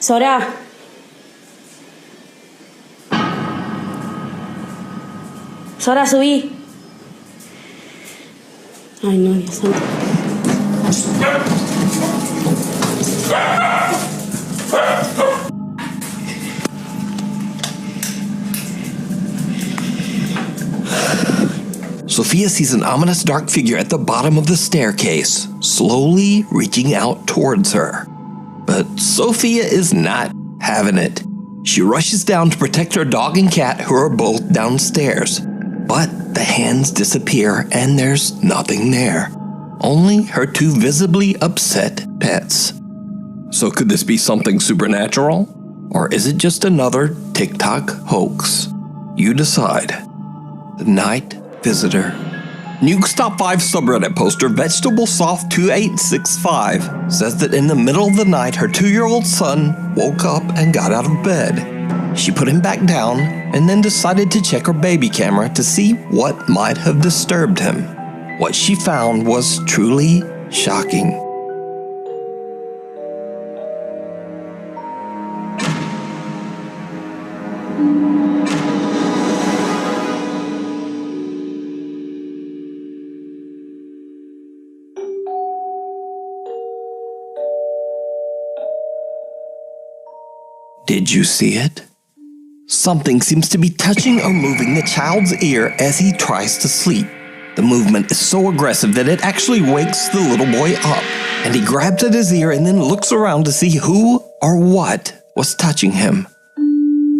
Sora. Sora, subí. Ay, no, Dios santo. Sophia sees an ominous dark figure at the bottom of the staircase, slowly reaching out towards her. But Sophia is not having it. She rushes down to protect her dog and cat, who are both downstairs. But the hands disappear and there's nothing there. Only her two visibly upset pets. So could this be something supernatural? Or is it just another TikTok hoax? You decide. The Night Visitor. Nuke's Top 5 subreddit poster VegetableSoft2865 says that in the middle of the night her 2-year-old son woke up and got out of bed. She put him back down and then decided to check her baby camera to see what might have disturbed him. What she found was truly shocking. Did you see it? Something seems to be touching or moving the child's ear as he tries to sleep. The movement is so aggressive that it actually wakes the little boy up, and he grabs at his ear and then looks around to see who or what was touching him.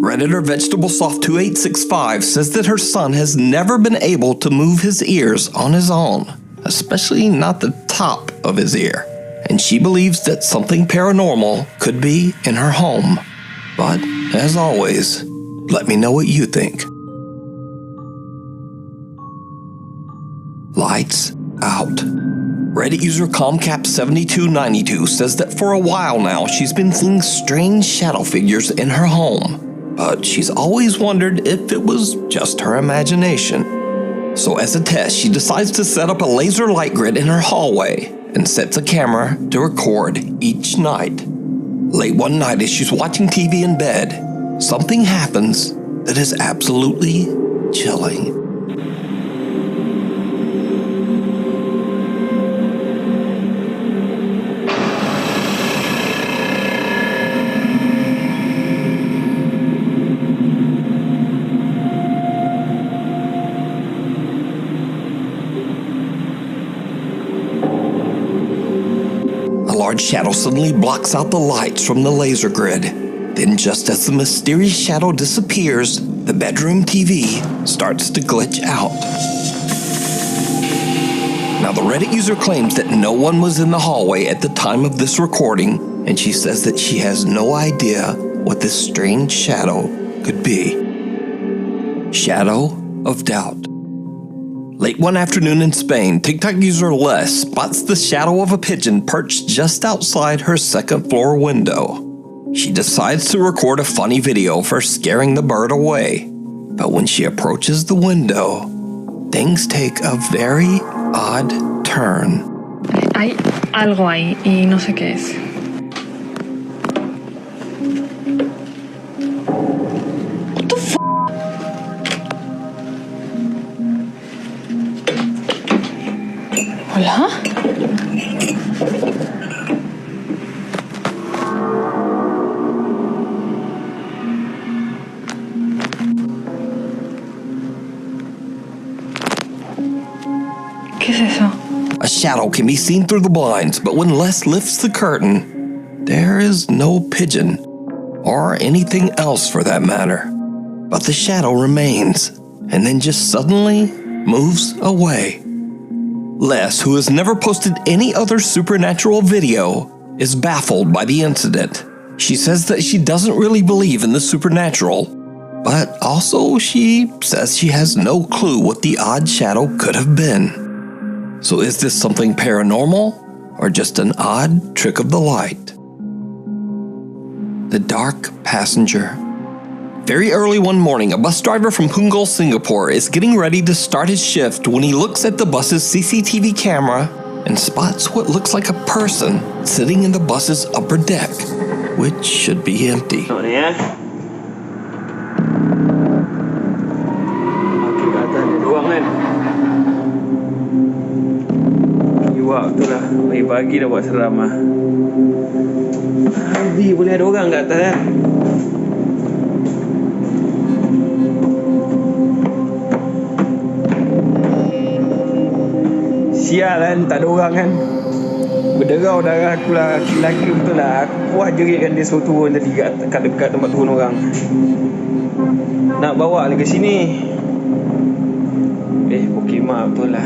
Redditor VegetableSoft2865 says that her son has never been able to move his ears on his own, especially not the top of his ear, and she believes that something paranormal could be in her home. But, as always, let me know what you think. Lights out. Reddit user ComCap7292 says that for a while now she's been seeing strange shadow figures in her home, but she's always wondered if it was just her imagination. So as a test, she decides to set up a laser light grid in her hallway and sets a camera to record each night. Late one night as she's watching TV in bed, something happens that is absolutely chilling. A large shadow suddenly blocks out the lights from the laser grid. Then just as the mysterious shadow disappears, the bedroom TV starts to glitch out. Now the Reddit user claims that no one was in the hallway at the time of this recording, and she says that she has no idea what this strange shadow could be. Shadow of doubt. Late one afternoon in Spain, TikTok user Les spots the shadow of a pigeon perched just outside her second floor window. She decides to record a funny video for scaring the bird away. But when she approaches the window, things take a very odd turn. Hay algo ahí y no sé qué es. What the f***? ¿Hola? ¿Qué es eso? A shadow can be seen through the blinds, but when Les lifts the curtain, there is no pigeon, or anything else for that matter. But the shadow remains, and then just suddenly moves away. Les, who has never posted any other supernatural video, is baffled by the incident. She says that she doesn't really believe in the supernatural, but also she says she has no clue what the odd shadow could have been. So is this something paranormal, or just an odd trick of the light? The Dark Passenger. Very early one morning, a bus driver from Punggol, Singapore is getting ready to start his shift when he looks at the bus's CCTV camera and spots what looks like a person sitting in the bus's upper deck. which should be empty. Tengok ni ya. Okey, kat atas ada ruang kan. Kiwak betul lah. Pagi-pagi dah buat seram lah. Habis boleh ada orang kat atas kan. Sial kan, tak ada orang kan. Berderau darah aku lah. Laki betul lah. Aku kuat jeritkan dia suruh turun tadi kat dekat tempat turun orang. Nak bawa lagi sini. Pokemon betul lah.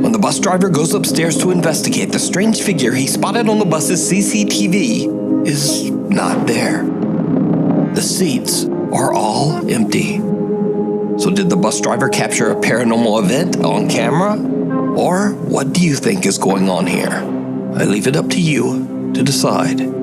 When the bus driver goes upstairs to investigate, the strange figure he spotted on the bus's CCTV is not there. The seats are all empty. So did the bus driver capture a paranormal event on camera? Or what do you think is going on here? I leave it up to you to decide.